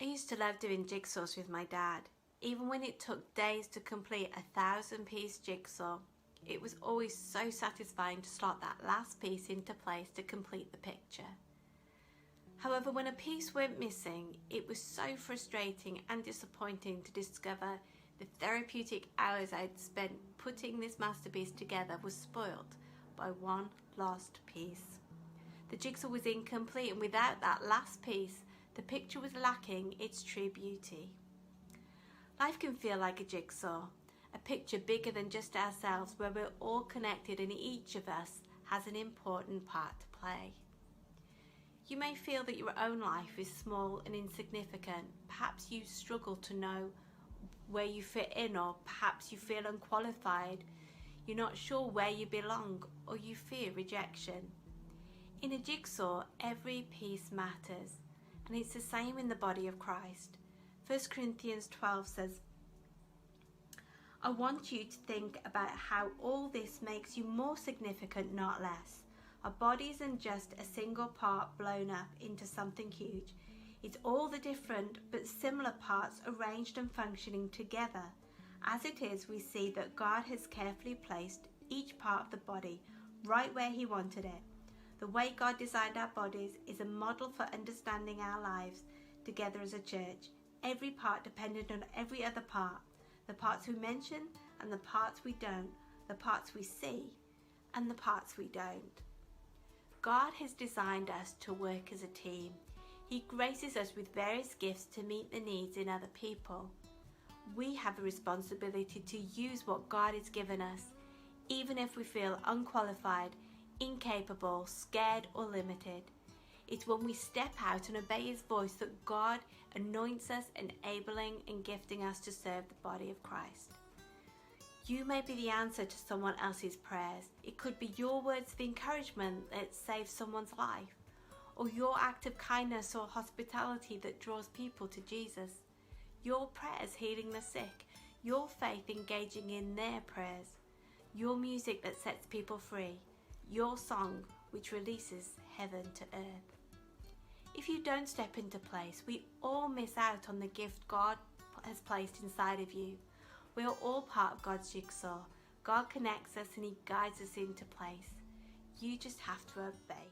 I used to love doing jigsaws with my dad. Even when it took days to complete a 1,000-piece jigsaw, it was always so satisfying to slot that last piece into place to complete the picture. However, when a piece went missing, it was so frustrating and disappointing to discover the therapeutic hours I'd spent putting this masterpiece together was spoilt by one lost piece. The jigsaw was incomplete, and without that last piece, the picture was lacking its true beauty. Life can feel like a jigsaw, a picture bigger than just ourselves, where we're all connected and each of us has an important part to play. You may feel that your own life is small and insignificant. Perhaps you struggle to know where you fit in, or perhaps you feel unqualified. You're not sure where you belong, or you fear rejection. In a jigsaw, every piece matters, and it's the same in the body of Christ. 1 Corinthians 12 says, I want you to think about how all this makes you more significant, not less. Our body isn't just a single part blown up into something huge. It's all the different but similar parts arranged and functioning together. As it is, we see that God has carefully placed each part of the body right where He wanted it. The way God designed our bodies is a model for understanding our lives together as a church. Every part dependent on every other part. The parts we mention and the parts we don't. The parts we see and the parts we don't. God has designed us to work as a team. He graces us with various gifts to meet the needs in other people. We have a responsibility to use what God has given us, even if we feel unqualified, incapable, scared, or limited. It's when we step out and obey His voice that God anoints us, enabling and gifting us to serve the body of Christ. You may be the answer to someone else's prayers. It could be your words of encouragement that save someone's life, or your act of kindness or hospitality that draws people to Jesus. Your prayers healing the sick, your faith engaging in their prayers, your music that sets people free, your song which releases heaven to earth. If you don't step into place, we all miss out on the gift God has placed inside of you. We are all part of God's jigsaw. God connects us and He guides us into place. You just have to obey.